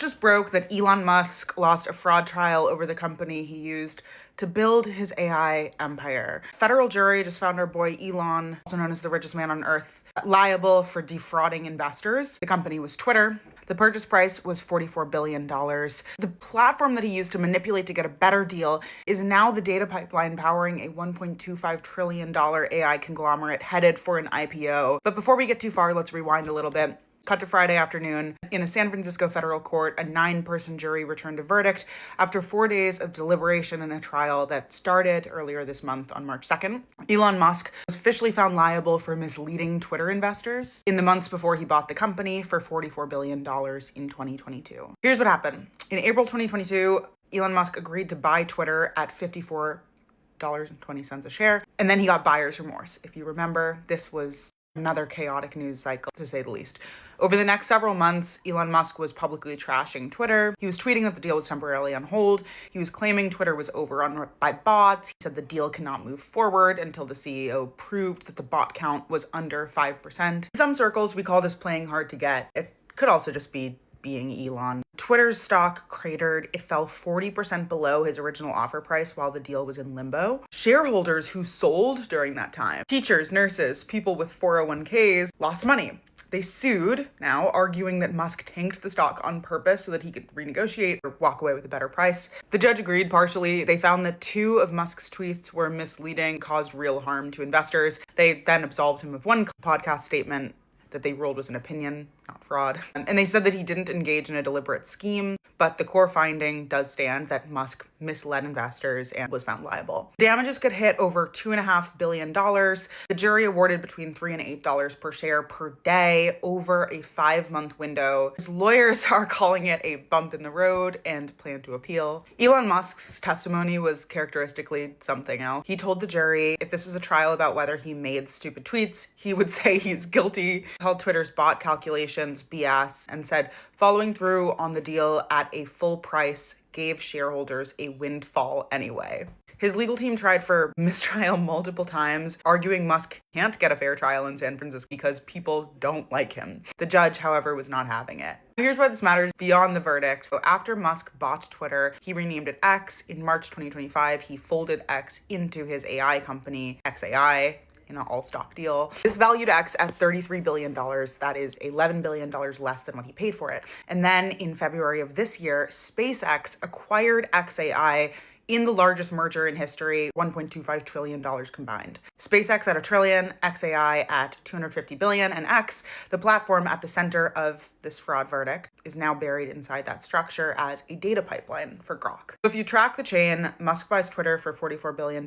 just broke that Elon Musk lost a fraud trial over the company he used to build his AI empire. Federal jury just found our boy Elon, also known as the richest man on earth, liable for defrauding investors. The company was Twitter. The purchase price was $44 billion. The platform that he used to manipulate to get a better deal is now the data pipeline powering a $1.25 trillion AI conglomerate headed for an IPO. But before we get too far, let's rewind a little bit. Cut to Friday afternoon. In a San Francisco federal court, a 9-person jury returned a verdict after 4 days of deliberation in a trial that started earlier this month on March 2nd. Elon Musk was officially found liable for misleading Twitter investors in the months before he bought the company for $44 billion in 2022. Here's what happened. In April 2022, Elon Musk agreed to buy Twitter at $54.20 a share, and then he got buyer's remorse. If you remember, this was another chaotic news cycle, to say the least. Over the next several months, Elon Musk was publicly trashing Twitter. He was tweeting that the deal was temporarily on hold. He was claiming Twitter was overrun by bots. He said the deal cannot move forward until the CEO proved that the bot count was under 5%. In some circles, we call this playing hard to get. It could also just be being Elon. Twitter's stock cratered. It fell 40% below his original offer price while the deal was in limbo. Shareholders who sold during that time, teachers, nurses, people with 401ks, lost money. They sued now, arguing that Musk tanked the stock on purpose so that he could renegotiate or walk away with a better price. The judge agreed partially. They found that 2 of Musk's tweets were misleading, caused real harm to investors. They then absolved him of one podcast statement that they ruled was an opinion, not fraud. And they said that he didn't engage in a deliberate scheme, but the core finding does stand that Musk misled investors and was found liable. Damages could hit over $2.5 billion. The jury awarded between $3 and $8 per share per day over a 5-month window. His lawyers are calling it a bump in the road and plan to appeal. Elon Musk's testimony was characteristically something else. He told the jury if this was a trial about whether he made stupid tweets, he would say he's guilty. He called Twitter's bot calculations BS and said following through on the deal at a full price gave shareholders a windfall anyway. His legal team tried for mistrial multiple times, arguing Musk can't get a fair trial in San Francisco because people don't like him. The judge, however, was not having it. Here's why this matters beyond the verdict. So after Musk bought Twitter, he renamed it X. In March 2025, he folded X into his AI company, XAI, in an all-stock deal. This valued X at $33 billion. That is $11 billion less than what he paid for it. And then in February of this year, SpaceX acquired XAI in the largest merger in history, $1.25 trillion combined. SpaceX at $1 trillion, XAI at $250 billion, and X, the platform at the center of this fraud verdict, is now buried inside that structure as a data pipeline for Grok. So if you track the chain, Musk buys Twitter for $44 billion,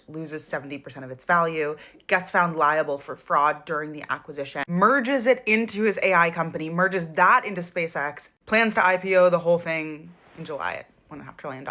loses 70% of its value, gets found liable for fraud during the acquisition, merges it into his AI company, merges that into SpaceX, plans to IPO the whole thing in July at $1.5 trillion.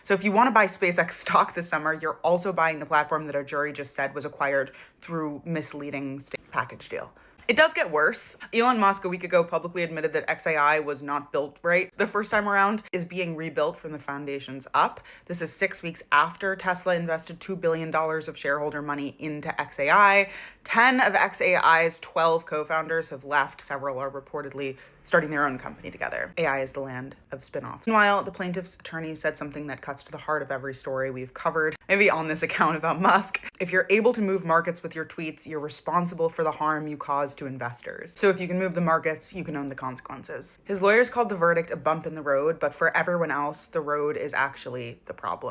So if you want to buy SpaceX stock this summer, you're also buying the platform that a jury just said was acquired through misleading package deal. It does get worse. Elon Musk a week ago publicly admitted that XAI was not built right the first time around, is being rebuilt from the foundations up. This is 6 weeks after Tesla invested $2 billion of shareholder money into XAI. 10 of XAI's 12 co-founders have left. Several are reportedly starting their own company together. AI is the land of spin-offs. Meanwhile, the plaintiff's attorney said something that cuts to the heart of every story we've covered, maybe on this account about Musk. If you're able to move markets with your tweets, you're responsible for the harm you cause to investors. So if you can move the markets, you can own the consequences. His lawyers called the verdict a bump in the road, but for everyone else, the road is actually the problem.